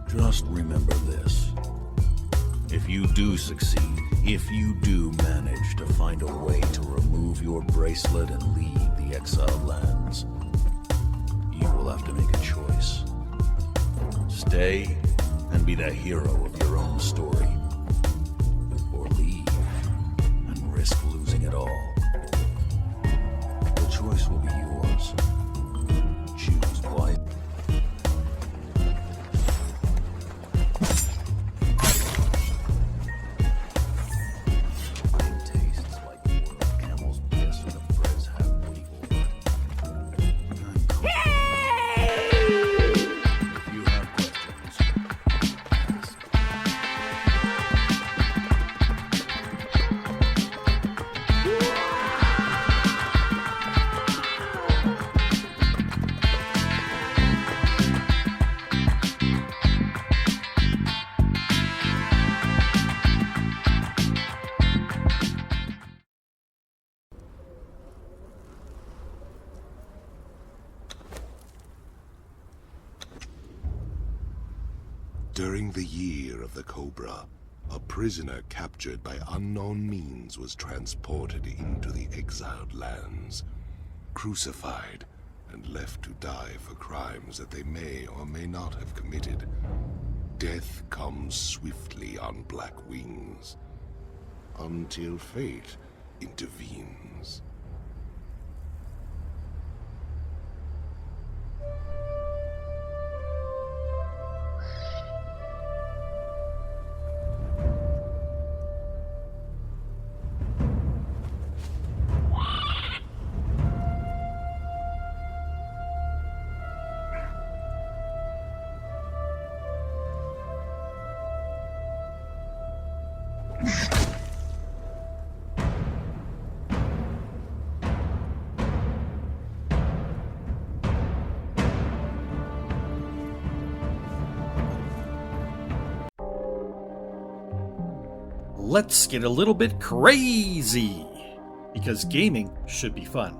Just remember this. If you do succeed, if you do manage to find a way to remove your bracelet and leave the exiled lands, you will have to make a choice. Stay and be the hero of your own story, or leave and risk losing it all. The choice will be yours. Choose wisely. During the year of the Cobra, a prisoner captured by unknown means was transported into the exiled lands, crucified, and left to die for crimes that they may or may not have committed. Death comes swiftly on black wings, until fate intervenes. Let's get a little bit crazy, because gaming should be fun.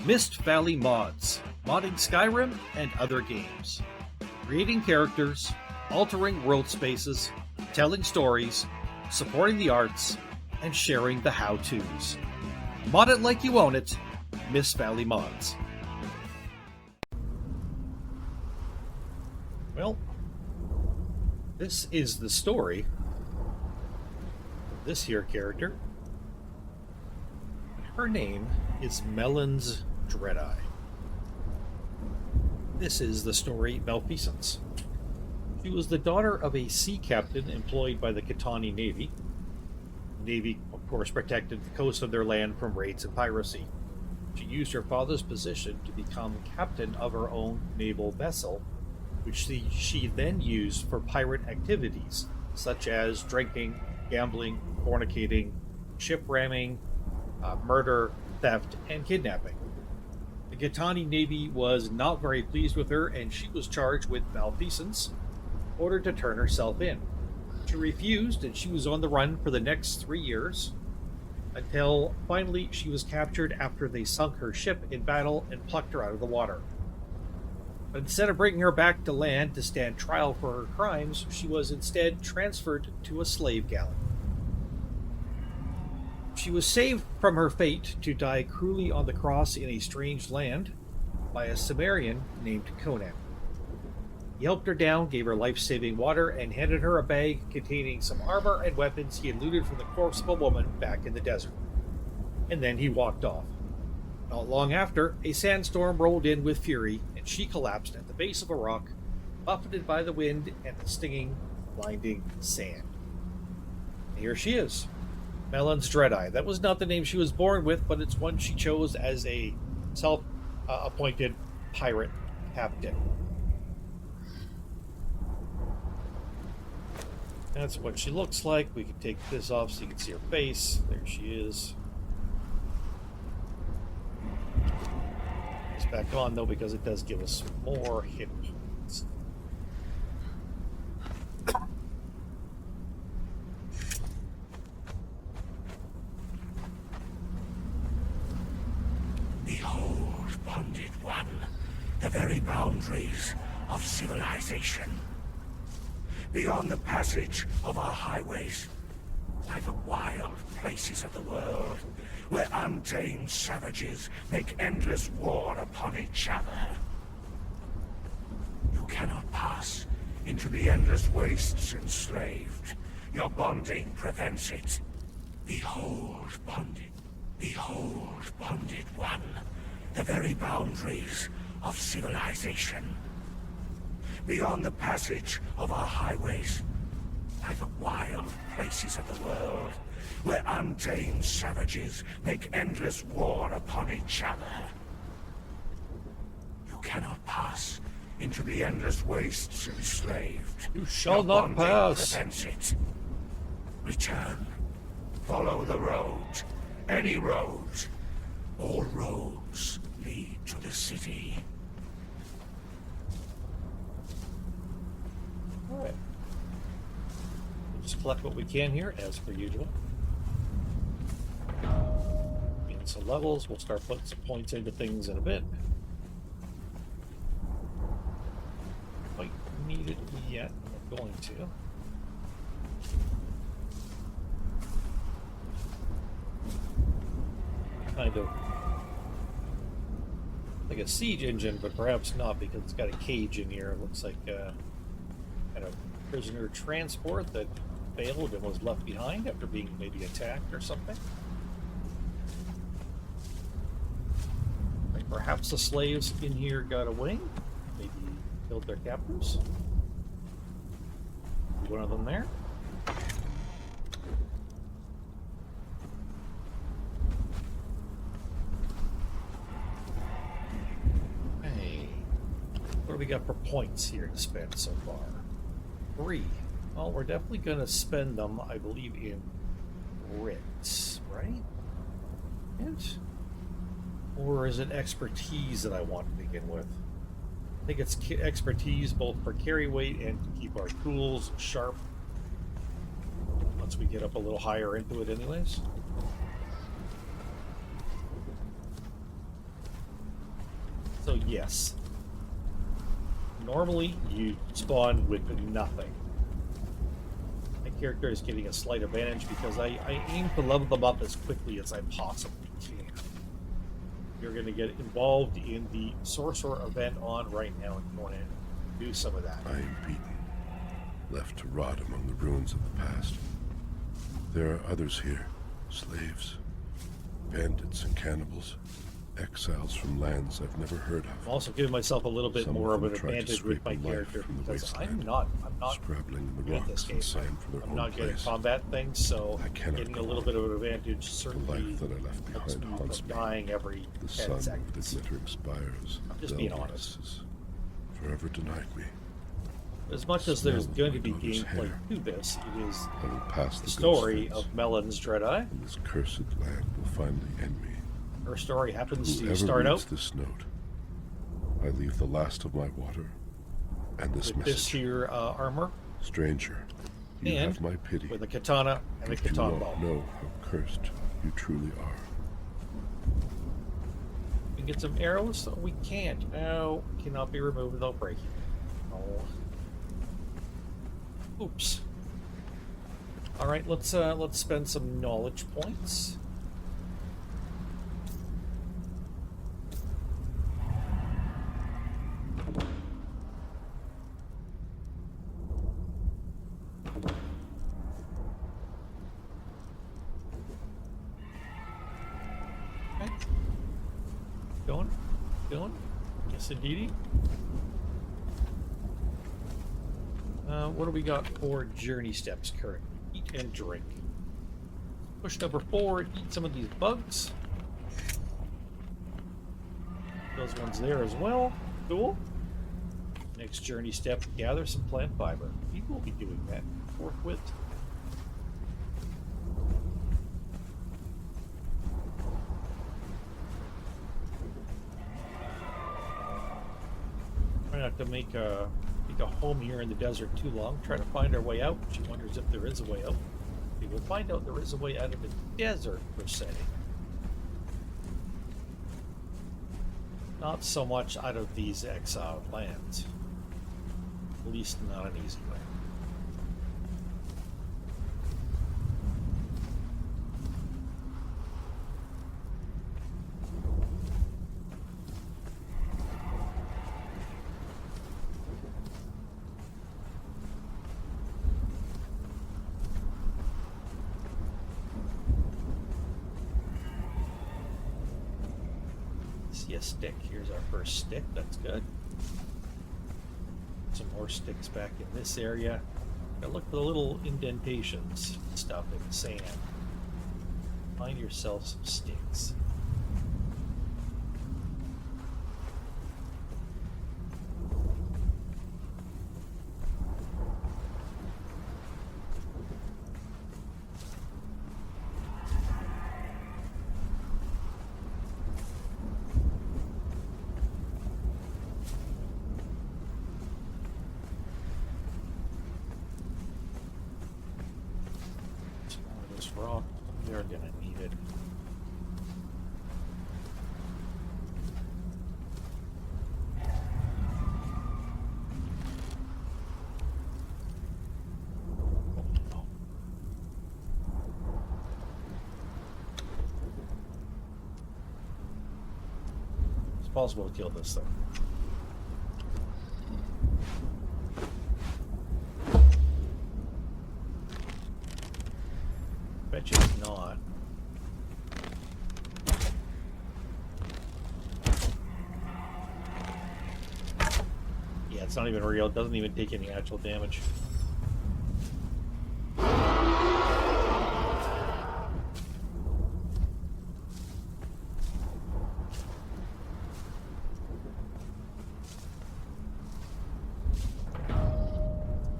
Mist-Valley-Modz, modding Skyrim and other games. Creating characters, altering world spaces, telling stories, supporting the arts, and sharing the how-tos. Mod it like you own it, Mist-Valley-Modz. Well, this is the story of this here character. Her name is Melons Dreadeye. This is the story Malfeasance. She was the daughter of a sea captain employed by the Kitani Navy. The Navy, of course, protected the coast of their land from raids and piracy. She used her father's position to become captain of her own naval vessel, which she then used for pirate activities, such as drinking, gambling, fornicating, ship ramming, murder, theft, and kidnapping. The Kitani Navy was not very pleased with her, and she was charged with malfeasance, ordered to turn herself in. She refused, and she was on the run for the next 3 years, until finally she was captured after they sunk her ship in battle and plucked her out of the water. But instead of bringing her back to land to stand trial for her crimes, she was instead transferred to a slave galley. She was saved from her fate to die cruelly on the cross in a strange land by a Sumerian named Conan. He helped her down, gave her life-saving water, and handed her a bag containing some armor and weapons he had looted from the corpse of a woman back in the desert. And then he walked off. Not long after, a sandstorm rolled in with fury, and she collapsed at the base of a rock, buffeted by the wind and the stinging, blinding sand. And here she is, Melons Dreadeye. That was not the name she was born with, but it's one she chose as a self-appointed pirate captain. That's what she looks like. We can take this off so you can see her face. There she is. It's back on, though, because it does give us more hit points. Behold, bonded one, the very boundaries of civilization. Beyond the passage of our highways lie the wild places of the world, where untamed savages make endless war upon each other. You cannot pass into the endless wastes enslaved. Your bonding prevents it. Behold, bonded one, the very boundaries of civilization. Beyond the passage of our highways lie the wild places of the world, where untamed savages make endless war upon each other. You cannot pass into the endless wastes enslaved. You shall Your not bonding pass. prevents it. Return. Follow the road. Any road. All roads lead to the city. Alright. We'll just collect what we can here, as per usual. Getting some levels. We'll start putting some points into things in a bit. Quite need it yet. I'm going to. Kind of like a siege engine, but perhaps not, because it's got a cage in here. It looks like kind of prisoner transport that failed and was left behind after being maybe attacked or something. Like perhaps the slaves in here got away, maybe killed their captors. One of them there. What do we got for points here to spend so far? 3. Well, we're definitely going to spend them, I believe, in writs, right? And, or is it expertise that I want to begin with? I think it's expertise both for carry weight and to keep our tools sharp. Once we get up a little higher into it anyways. So yes. Normally, you spawn with nothing. My character is getting a slight advantage because I aim to level them up as quickly as I possibly can. You're going to get involved in the sorcerer event on right now and you want to do some of that. I am beaten, left to rot among the ruins of the past. There are others here, slaves, bandits and cannibals. Exiles from lands I've never heard of. I'm also giving myself a little bit Some more of an them tried to advantage with my scrape a life character from the because I'm wasteland, not scrabbling in the good at this rocks game. and sand for their I'm own not good at place. combat things, so I cannot getting a go little on. bit of an advantage The certainly life that I left helps behind me haunts from me. dying every The 10 sun with seconds. the glittering spires, I'm just being velvet honest. has forever denied me. As much as there's Smell going to my be daughter's gameplay hair. to this, it is I will pass the the story ghost of Melon's Dread-Eye. and this cursed land will finally end me. Her story happens to Whoever start reads out this note, I leave the last of my water and this with message. this here armor, Stranger, you and have my pity. with a katana and a but you katana won't ball. know how cursed you truly are. We can get some arrows? No, we can't. No, cannot be removed without breaking. Oh. Oops. All right, let's spend some knowledge points. Okay. Going. Yes, indeedy. What do we got for journey steps currently? Eat and drink. Push number 4, eat some of these bugs. Those ones there as well. Cool. Next journey step, gather some plant fiber. We will be doing that forthwith. Try not to make a home here in the desert too long. Try to find our way out. She wonders if there is a way out. We will find out there is a way out of the desert, per se. Not so much out of these exiled lands. At least not an easy way. See a stick. Here's our first stick. That's good. Some more sticks back in this area. Gotta look for the little indentations stuff in the sand. Find yourself some sticks. Rock, they're gonna need it. It's possible to kill this thing. Bet you it's not. Yeah, it's not even real. It doesn't even take any actual damage.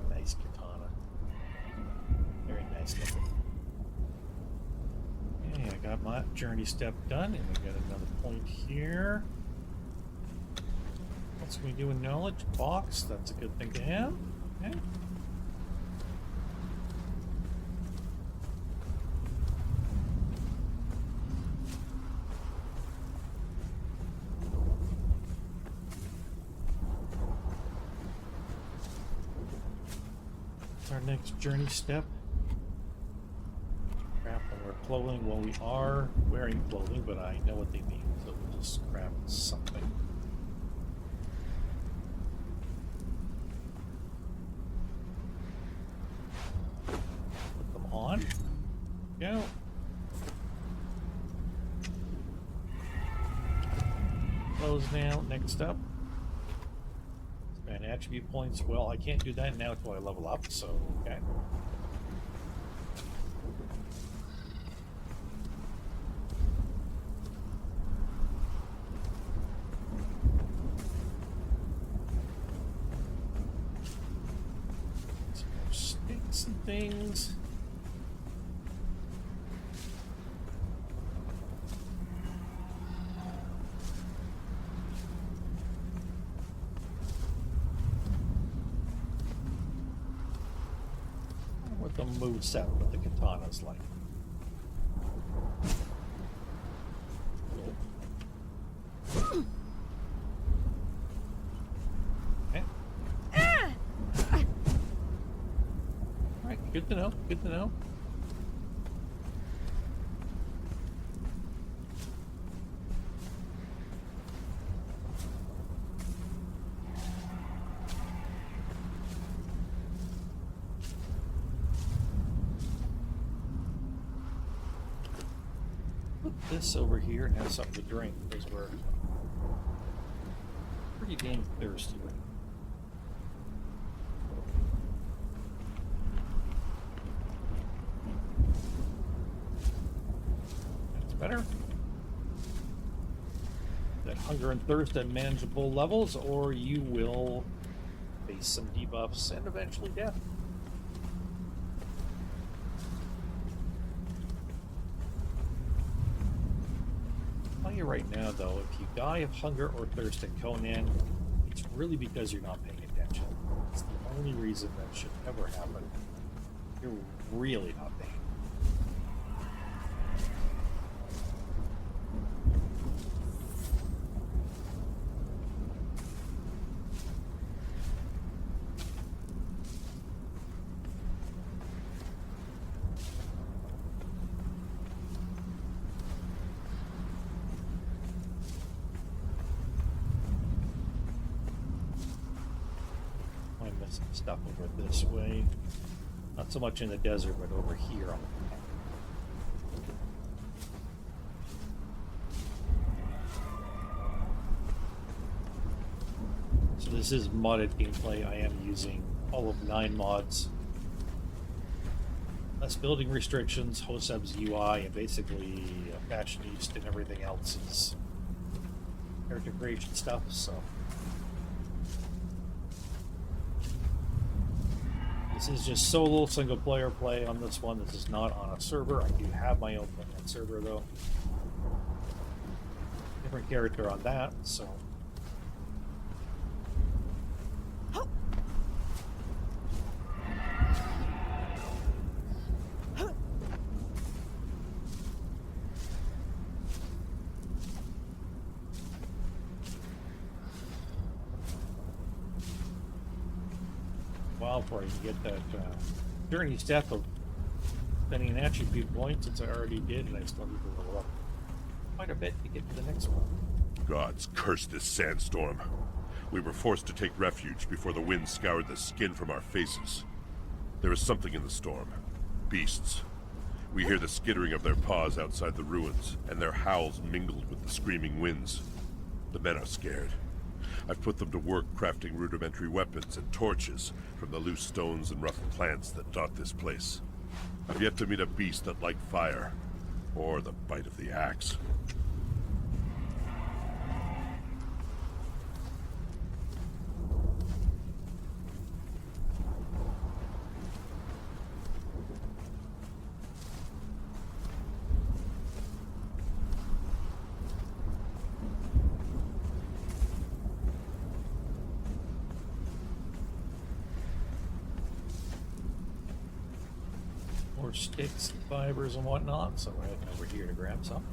Nice katana. Very nice looking. Got my journey step done, and we got another point here. What's we do in knowledge? Box, that's a good thing to have. Okay. What's our next journey step? Clothing. Well, we are wearing clothing, but I know what they mean, so we'll just grab something. Put them on. Go. Close now. Next up. Expand attribute points. Well, I can't do that now until I level up, so okay. Things. What the moveset with the katana's like. Good to know. Good to know. Put this over here and have something to drink because we're pretty damn thirsty right now. Better. That hunger and thirst at manageable levels, or you will face some debuffs and eventually death. I'll tell you right now, though, if you die of hunger or thirst at Conan, it's really because you're not paying attention. It's the only reason that should ever happen. You're really not paying. some stuff over this way. Not so much in the desert, but over here on the map. So this is modded gameplay. I am using all of 9 mods. Less building restrictions, Hosav's UI, and basically Fashionist and everything else is character creation stuff, so. This is just solo single player play on this one. This is not on a server. I do have my own server though. Different character on that, so. Before I can get that journey step of spending an attribute point, since I already did, and I still need to level up quite a bit to get to the next one. Gods curse this sandstorm. We were forced to take refuge before the wind scoured the skin from our faces. There is something in the storm. Beasts. We hear the skittering of their paws outside the ruins, and their howls mingled with the screaming winds. The men are scared. I've put them to work crafting rudimentary weapons and torches from the loose stones and rough plants that dot this place. I've yet to meet a beast that liked fire, or the bite of the axe. Sticks and fibers and whatnot, so we're heading over here to grab some.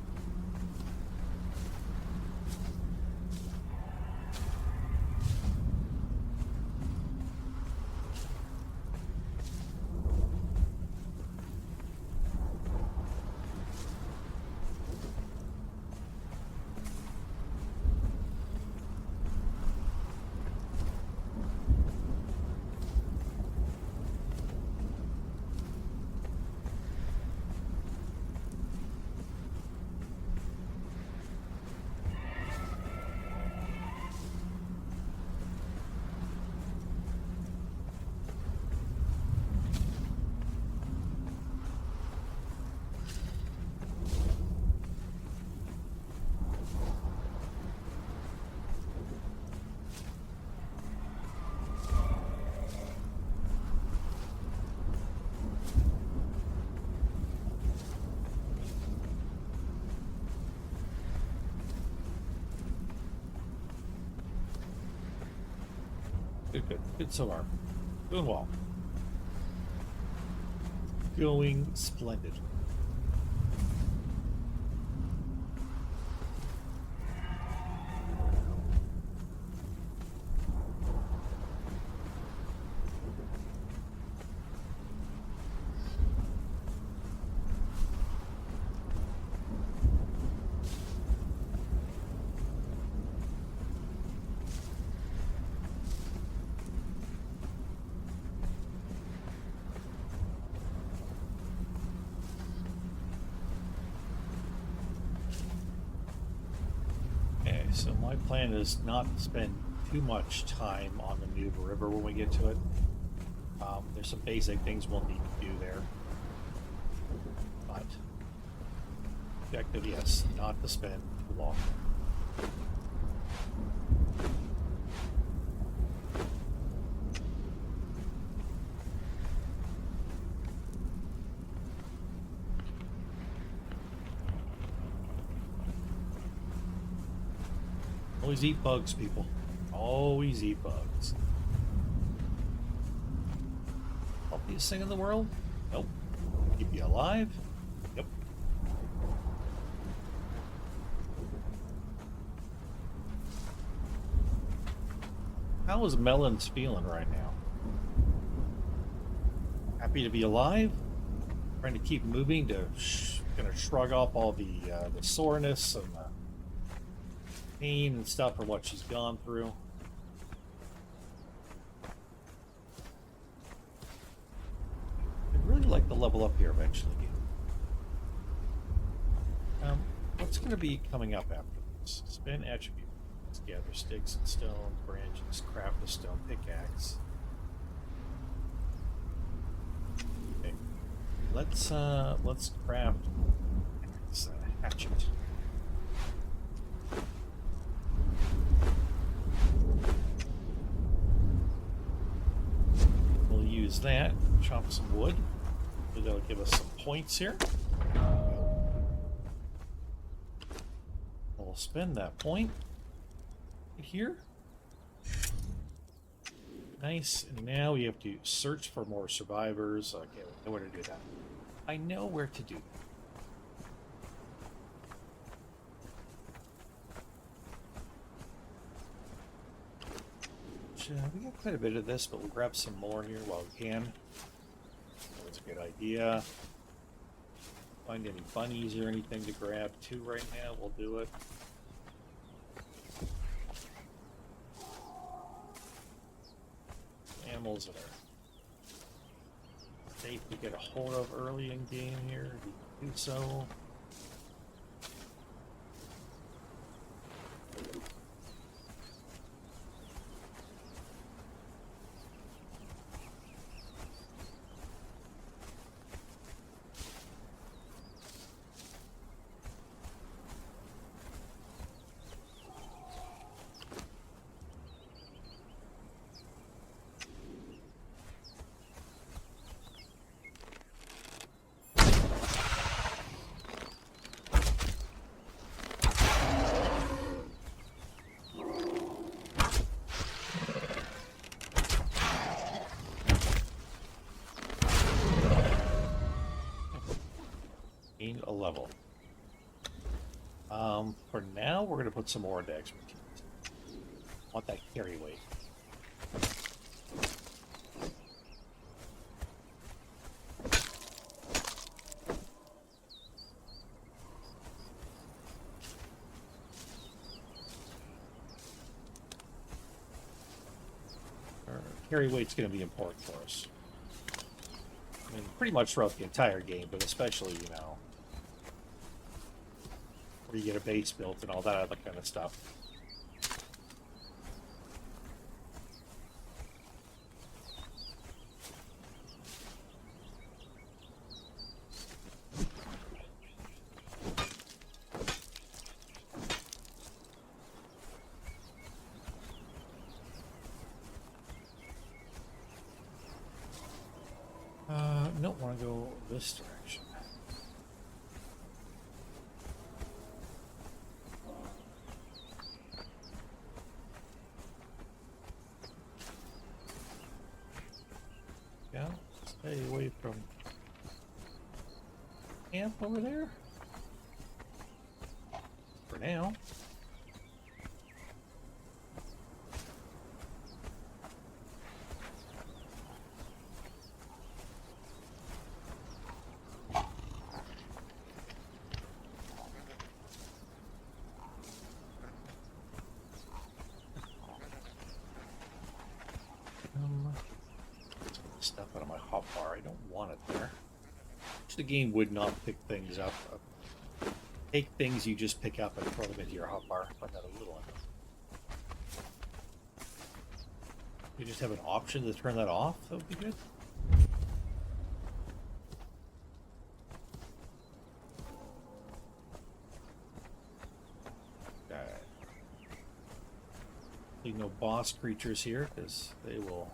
Good so far. Doing well. Going splendid. So my plan is not to spend too much time on the new river when we get to it. There's some basic things we'll need to do there. But objective, yes, not to spend too long. Always eat bugs, people. Always eat bugs. Healthiest thing in the world? Nope. Keep you alive? Yep. How is Melons feeling right now? Happy to be alive? Trying to keep moving to gonna shrug off all the soreness and the pain and stuff from what she's gone through. actually. What's going to be coming up after this? Spin attribute. Let's gather sticks and stone branches. Craft a stone pickaxe. Okay. Let's craft this hatchet. We'll use that. Chop some wood. That'll give us some points here. We'll spend that point right here. Nice. And now we have to search for more survivors. Okay, I know where to do that. I know where to do that. We got quite a bit of this, but we'll grab some more here while we can. That's a good idea. Find any bunnies or anything to grab too right now, we'll do it. Animals that are safe to get a hold of early in game here, we do so. A level. For now, we're going to put some more into expertise. I want that carry weight. Our carry weight's going to be important for us. I mean, pretty much throughout the entire game, but especially, you know, where you get a base built and all that other kind of stuff. Don't want to go this direction. Yeah, stay away from camp over there. For now. Stuff out of my hotbar. I don't want it there. The game would not pick things up. Take things you just pick up and throw them into your hotbar. Find that a little under. You just have an option to turn that off. That would be good. No boss creatures here because they will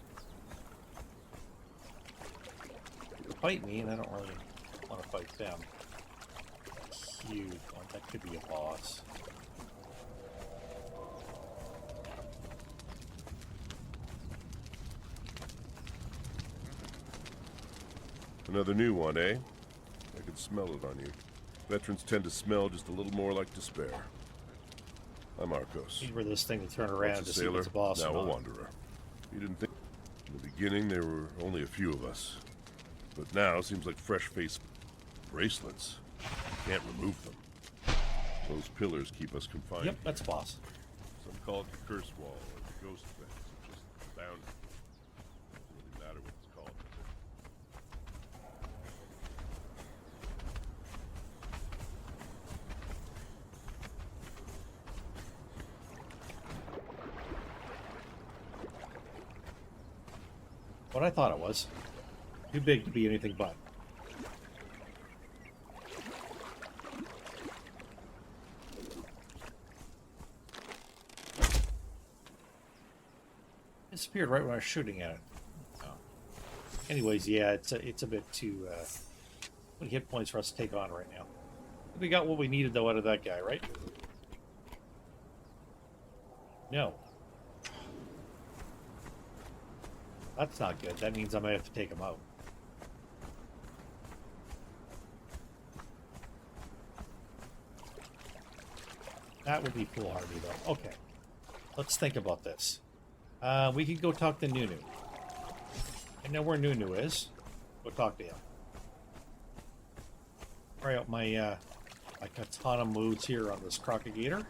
fight me, and I don't really want to fight them. Huge one. That could be a boss. Another new one, eh? I can smell it on you. Veterans tend to smell just a little more like despair. I'm Arcos. See where this thing will turn around to see what's a boss. Now a wanderer. You didn't think... In the beginning, there were only a few of us. But now, seems like fresh face bracelets. Can't remove them. Those pillars keep us confined. Yep, that's a boss. Some call it the curse wall or the ghost fence. It's just the boundary. Doesn't really matter what it's called. What I thought it was. Too big to be anything but. Disappeared right when I was shooting at it. Oh. Anyways, yeah, it's a bit too many hit points for us to take on right now. We got what we needed though out of that guy, right? No. That's not good. That means I might have to take him out. That would be foolhardy though. Okay. Let's think about this. We can go talk to Nunu. I know where Nunu is. Go talk to him. Try out my my katana moves here on this crocagator.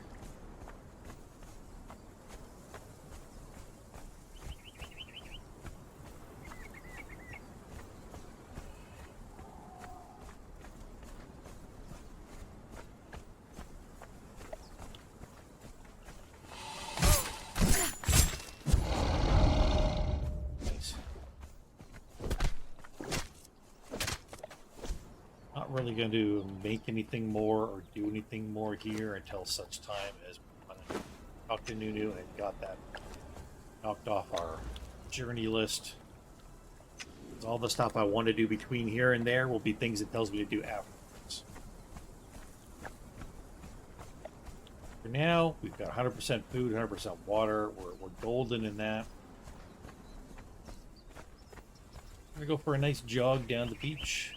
Going to make anything more or do anything more here until such time as when I talk to Nunu and got that knocked off our journey list. All the stuff I want to do between here and there will be things it tells me to do afterwards. For now, we've got 100% food, 100% water. We're golden in that. I'm gonna go for a nice jog down the beach.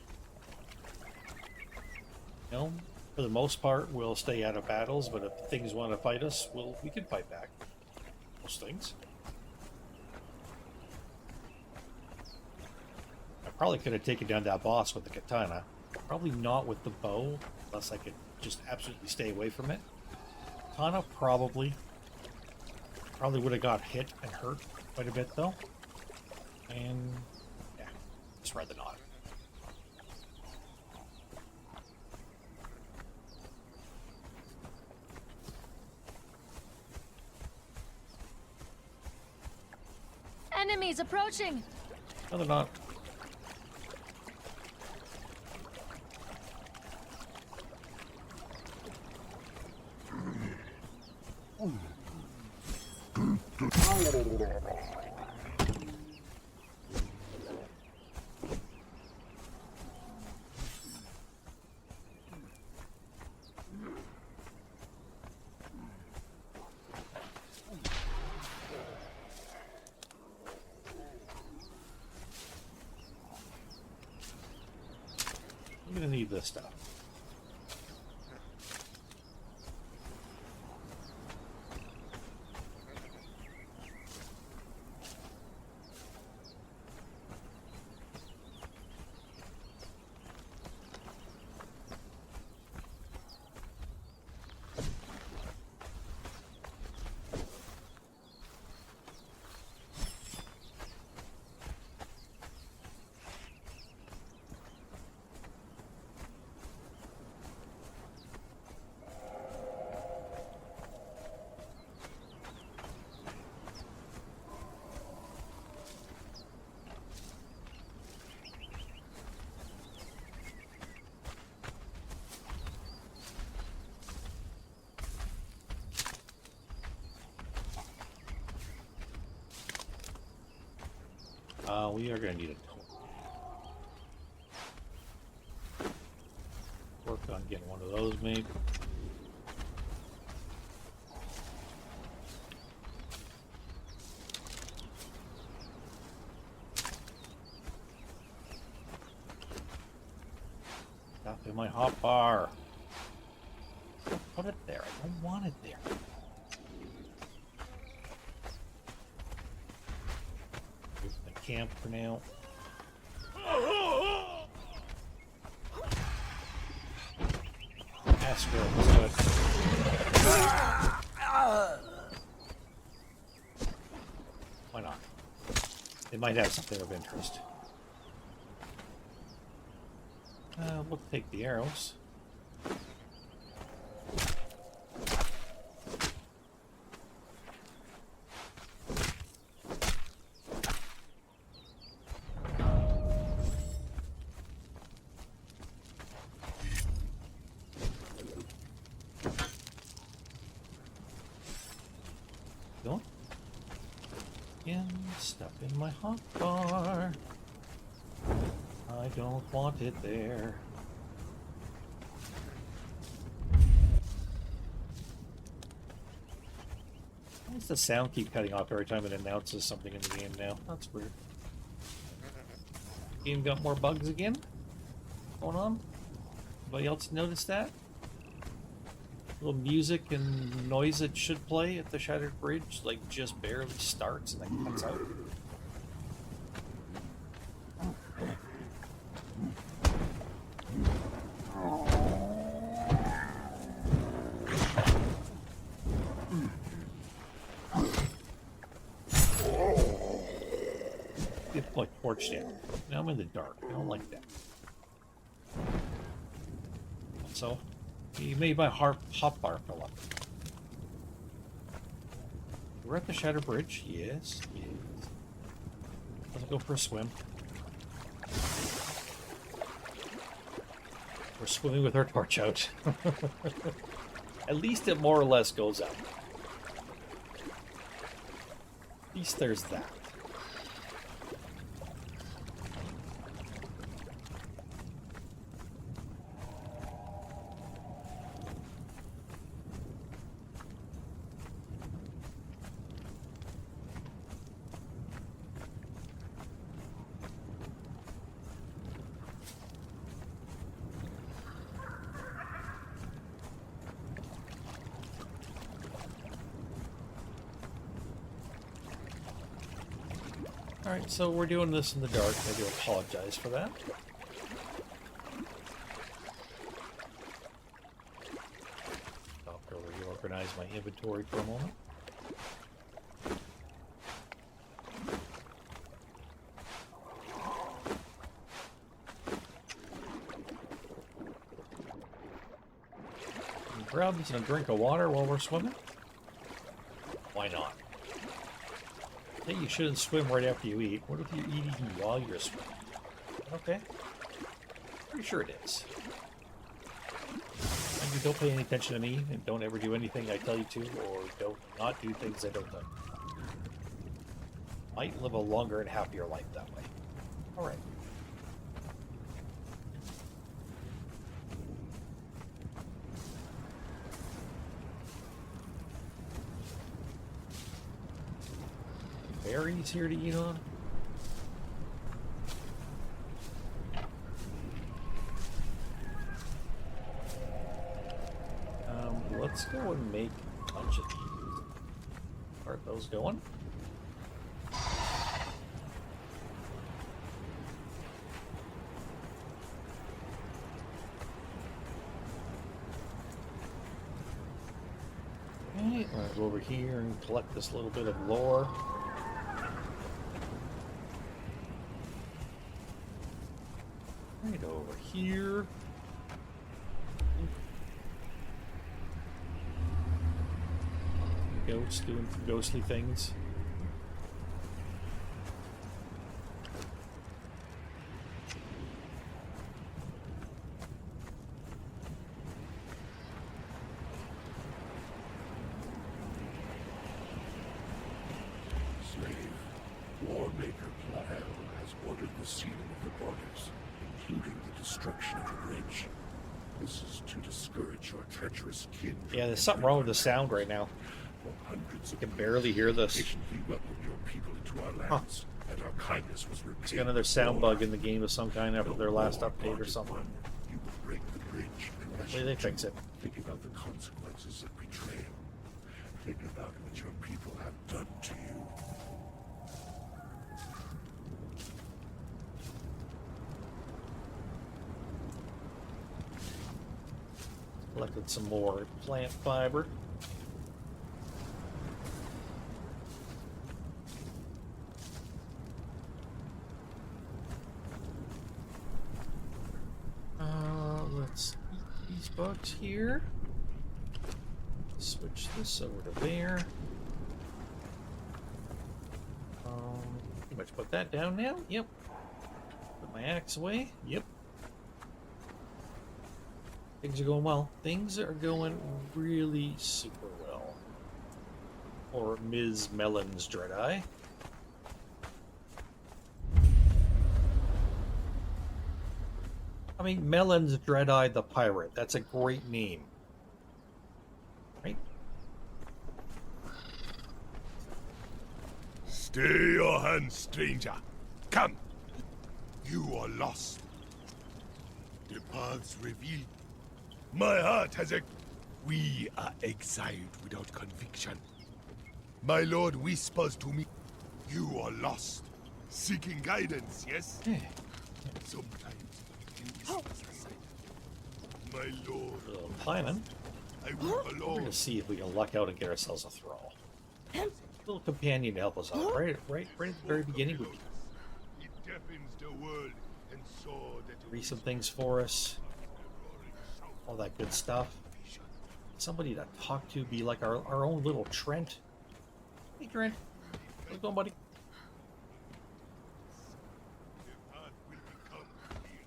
You know, for the most part, we'll stay out of battles, but if things want to fight us, we can fight back. Most things. I probably could have taken down that boss with the katana. Probably not with the bow, unless I could just absolutely stay away from it. Katana, probably. Probably would have got hit and hurt quite a bit, though. And, yeah, just rather not. Enemies approaching! No, they're not. I'm gonna need this stuff. We are going to need a tool. Work on getting one of those made. Stop in my hot bar. Don't put it there. I don't want it there. Camp for now. Astro was good. Why not? They might have something of interest. We'll take the arrows. Don't get stuff in my hotbar. I don't want it there. Why does the sound keep cutting off every time it announces something in the game now? That's weird. Game got more bugs again? Going on? Anybody else notice that? Little music and noise that should play at the Shattered Bridge, like, just barely starts and then cuts out. Get my torch down. Now I'm in the dark. I don't like that. So, he made my hotbar fill up. We're at the Shattered Bridge. Yes, yes. Let's go for a swim. We're swimming with our torch out. At least it more or less goes out. At least there's that. Alright, so we're doing this in the dark. I do apologize for that. Stop to reorganize my inventory for a moment. Grab us a drink of water while we're swimming? Why not? I think you shouldn't swim right after you eat. What if you're eating while you're swimming? Okay. Pretty sure it is. And you don't pay any attention to me, and don't ever do anything I tell you to, or don't not do things I don't know. Might live a longer and happier life that way. Alright. Berries here to eat on. Let's go and make a bunch of these. Start those going. Okay, I'll go over here and collect this little bit of lore. Right over here. Ghosts doing ghostly things. Slave, Warmaker Plahel has ordered the sealing of the borders, including the destruction of the bridge. This is to discourage your treacherous kin. Yeah, there's something wrong with the sound right now. For hundreds of I can barely hear this. patiently welcomed your people into our lands, and our kindness was repaid. It's got another sound bug in the game of some kind after their last update or something. You will break the bridge. Hopefully they fix it. Think about the consequences of betrayal. Think about what your people have done to you. Collected some more plant fiber. Let's eat these bugs here. Switch this over to there. Pretty much put that down now. Yep. Put my axe away. Yep. Things are going well. Things are going really super well. Or Ms. Melon's Dreadeye. I mean, Melon's Dreadeye the Pirate. That's a great name. Right? Stay your hand, stranger. Come. You are lost. The paths revealed. My heart has a... We are exiled without conviction. My lord whispers to me, you are lost. Seeking guidance, yes? Sometimes in this society, my lord, Planning. I will We're alone. gonna see if we can luck out and get ourselves a thrall. A little companion to help us out. Right at the very beginning. We It deafens the world and so that read some things for us. All that good stuff. Somebody to talk to, be like our own little Trent. Hey Trent, how's it going, buddy? the path will become clear.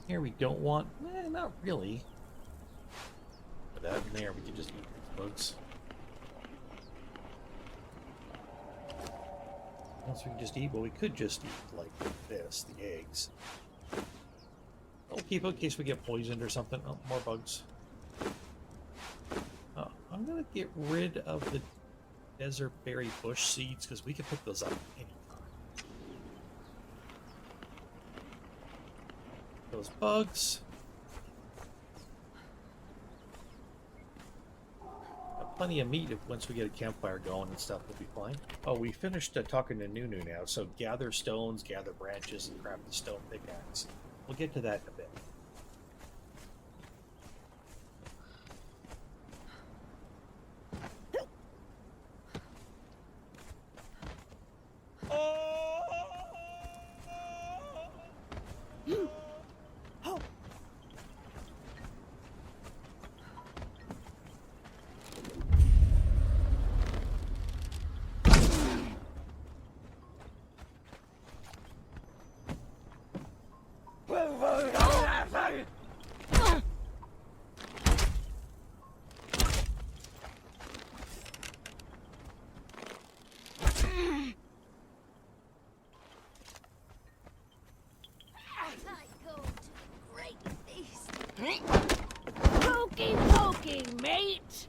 Here we don't want... not really. Put that in there, we can just eat bugs. What else we can just eat? Well, we could just eat, like this, the eggs. I'll keep it in case we get poisoned or something. Oh, more bugs. I'm gonna get rid of the desert berry bush seeds, because we can pick those up anytime. Those bugs. Got plenty of meat if once we get a campfire going and stuff, we'll be fine. Oh, we finished talking to Nunu now, so gather stones, gather branches, and craft the stone pickaxe. We'll get to that in a bit. Pokey, pokey, mate!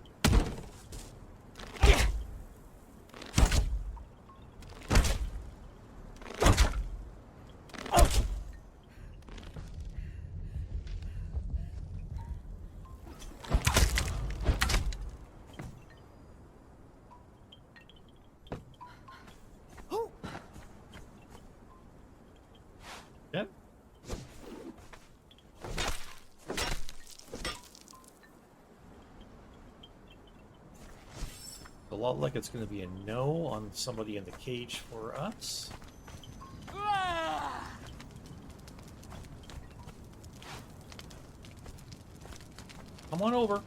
Yep. A lot like it's going to be a no on somebody in the cage for us. Come on over.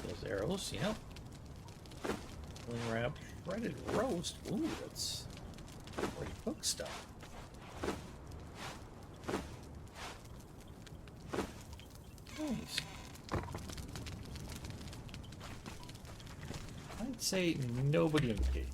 Those arrows, yep. Cling wrap, shredded roast. Ooh, that's already cooked stuff. Nice. I'd say nobody in the cage.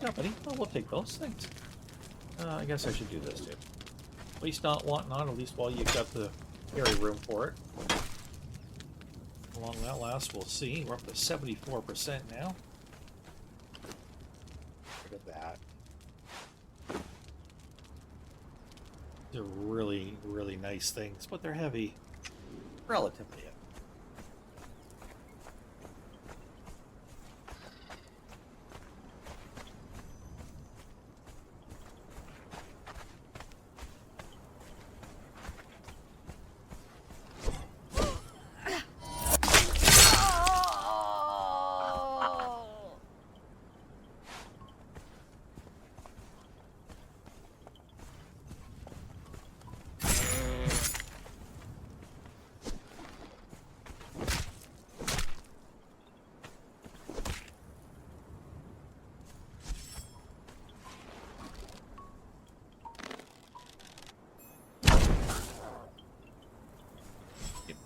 Yeah, buddy. Oh, we'll take those things. I guess I should do this too. At least not wanting on, at least while you got the carry room for it. How long that lasts, we'll see. We're up to 74% now. rid of that. They're really, really nice things, but they're heavy. Relatively heavy.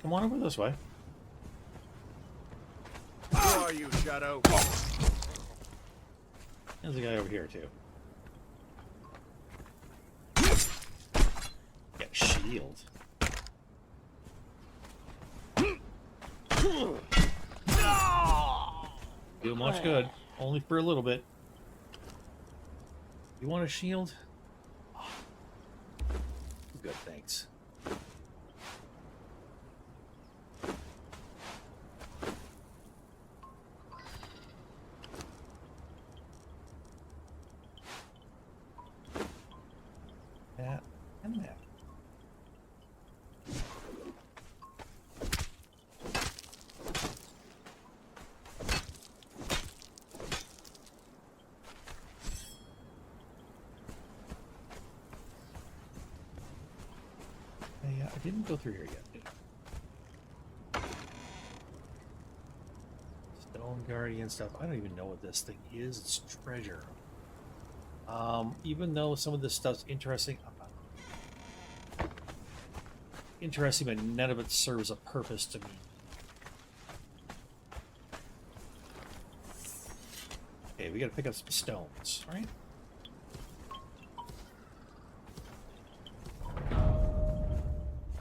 Come on over this way. Who are you, Shadow? There's a guy over here, too. Get shield. Do much good. Only for a little bit. You want a shield? Good, thanks. That and that. Yeah, I didn't go through here yet, did I? Stone Guardian stuff. I don't even know what this thing is. It's treasure. Even though some of this stuff's interesting, but none of it serves a purpose to me. Okay, we gotta pick up some stones, right?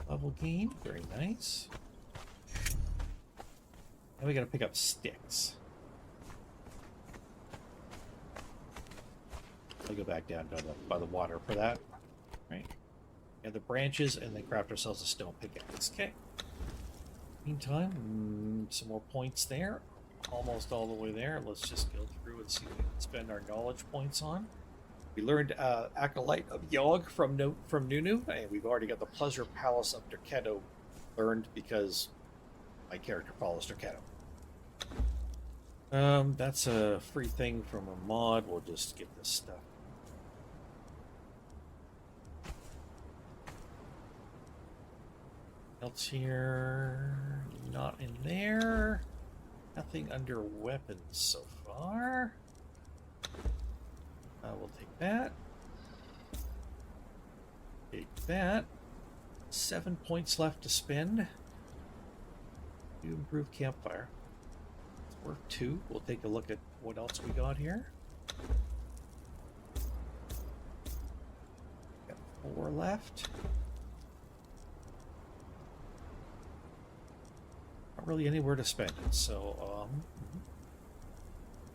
Level gain, very nice. And we gotta pick up sticks. I'll go back down by the water for that. Right. And the branches, and then craft ourselves a stone pickaxe. Okay. Meantime, some more points there. Almost all the way there. Let's just go through and see what we can spend our knowledge points on. We learned Acolyte of Yogg from Nunu, and we've already got the Pleasure Palace of Derketo learned because my character follows Derketo. That's a free thing from a mod. We'll just get this stuff. Else here? Not in there. Nothing under weapons so far. We'll take that. Take that. 7 points left to spend. To improve campfire. It's worth 2. We'll take a look at what else we got here. Got 4 left. Not really anywhere to spend it, so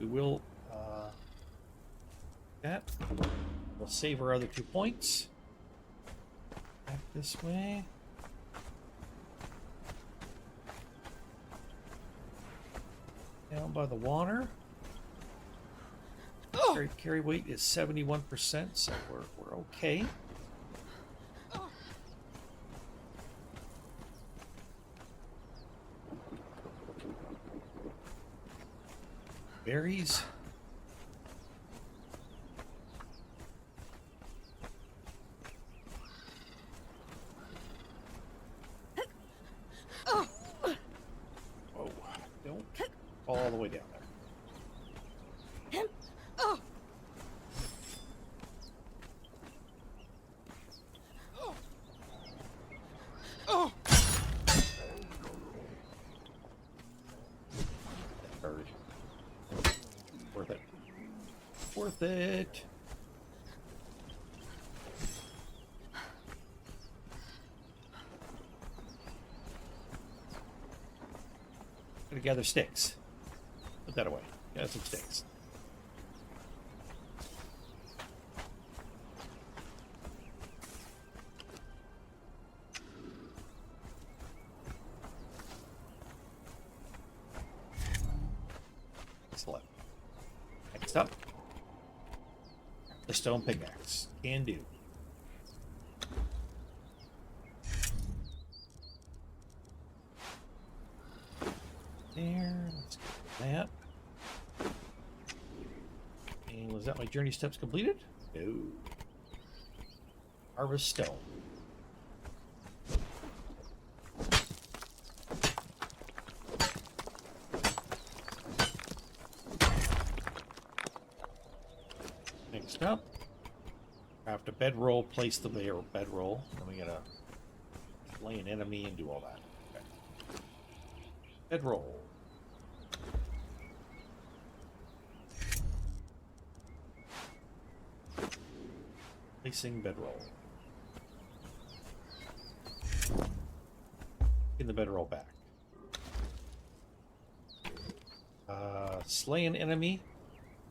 we will that. We'll save our other 2 points. Back this way. Down by the water. Carry weight is 71%, so we're okay. Berries. Oh, don't fall all the way down there. Bird. Worth it. Worth it. Gotta gather sticks. Put that away. Gather some sticks. The stone pickaxe. Can do. There. Let's get that. And was that my journey steps completed? No. Harvest stone. Next up, craft a bedroll, place the bedroll. Then we gotta slay an enemy and do all that. Okay. Bedroll. Placing bedroll. In the bedroll back. Slay an enemy.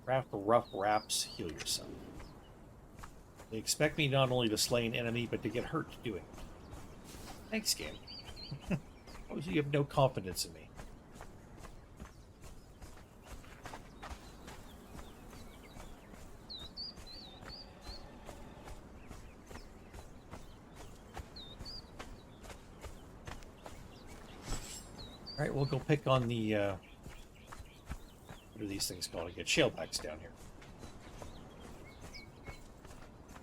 Craft rough wraps. Heal yourself. They expect me not only to slay an enemy, but to get hurt doing it. Thanks, game. Obviously, you have no confidence in me. Alright, we'll go pick on the, what are these things called? I get shellbacks down here.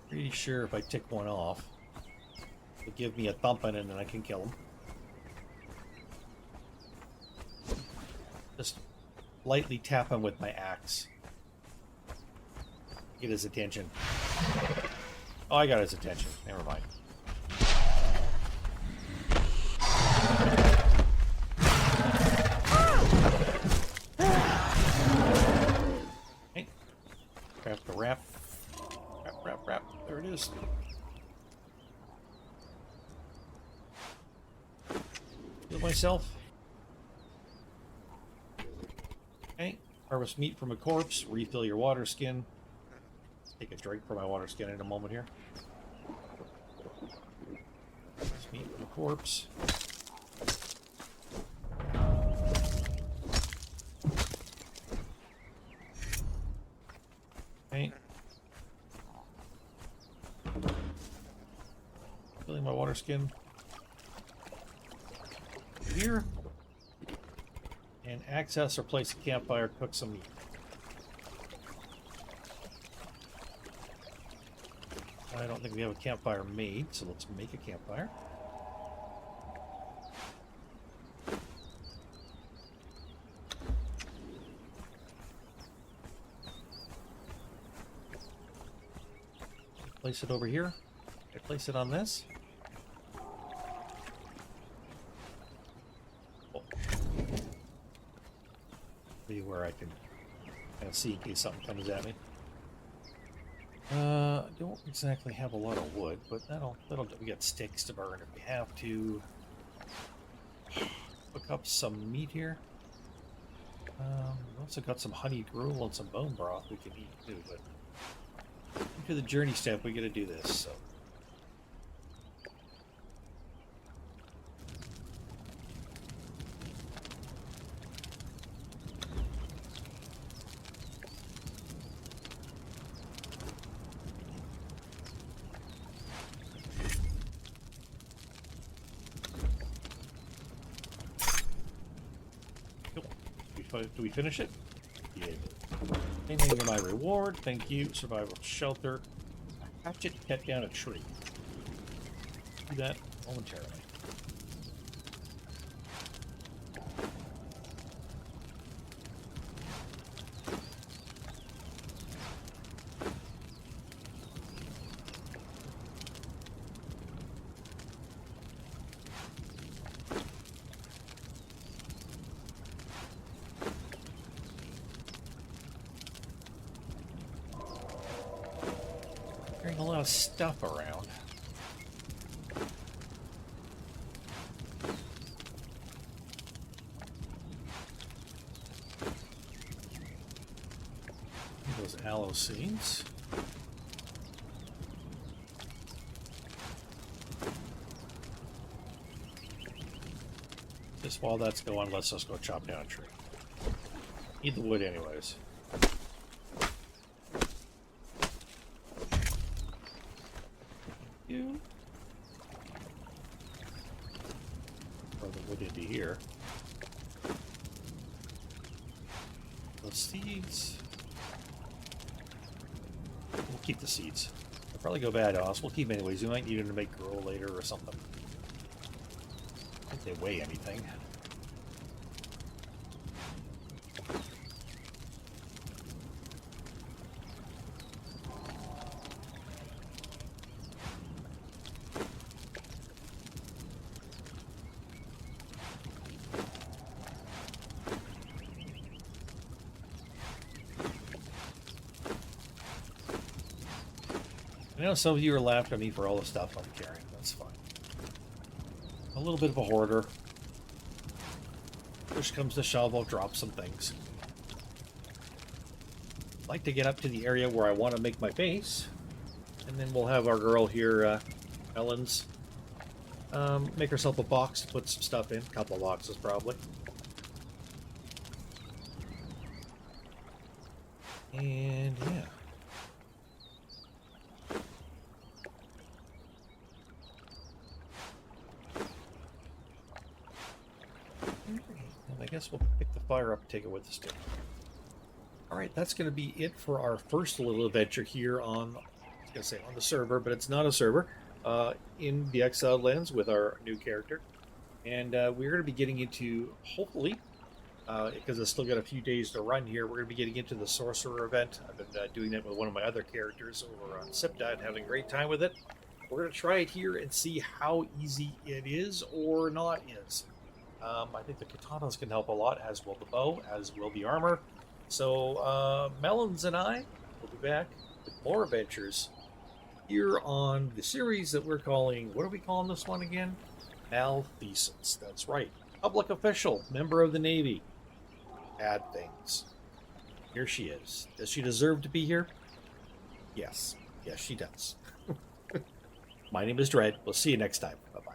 Pretty sure if I tick one off, it'll give me a thumping and then I can kill him. Just lightly tap him with my axe. Get his attention. Oh, I got his attention. Never mind. Craft the wrap. Wrap. There it is. Heal myself. Okay. Harvest meat from a corpse. Refill your water skin. Let's take a drink from my water skin in a moment here. Harvest meat from a corpse. Okay. Filling my water skin here. And access or place a campfire, cook some meat. I don't think we have a campfire made, so let's make a campfire. Place it over here. I place it on this. Oh. See where I can kind of see in case something comes at me. I don't exactly have a lot of wood, but that'll we got sticks to burn if we have to. Cook up some meat here. We also got some honey gruel and some bone broth we can eat too, but to the journey step, we got to do this. So. Cool. Do we finish it? Yeah. Anything in my reward, thank you. Survival shelter. Hatchet to cut down a tree. Do that momentarily. A lot of stuff around. Those aloe seeds. Just while that's going, let's just go chop down a tree. Need the wood anyways. to be here. The seeds. We'll keep the seeds. They'll probably go bad, Oz. We'll keep them anyways. We might need them to make grow later or something. I don't think they weigh anything. I know some of you are laughing at me for all the stuff I'm carrying. That's fine. A little bit of a hoarder. Push comes to shove, I'll drop some things. I'd like to get up to the area where I want to make my base. And then we'll have our girl here, Ellen's, make herself a box to put some stuff in. A couple of boxes, probably. And, yeah. I guess we'll pick the fire up and take it with us too. Alright, that's going to be it for our first little adventure here on, I was going to say on the server, but it's not a server, in the Exiled Lands with our new character. And we're going to be getting into, hopefully, because I've still got a few days to run here, we're going to be getting into the Sorcerer event. I've been doing that with one of my other characters over on Sipta and having a great time with it. We're going to try it here and see how easy it is or not is. I think the katanas can help a lot, as will the bow, as will the armor. So, Melons and I will be back with more adventures here on the series that we're calling, what are we calling this one again? Malfeasance. That's right. Public official, member of the Navy. Bad things. Here she is. Does she deserve to be here? Yes. Yes, she does. My name is Dread. We'll see you next time. Bye-bye.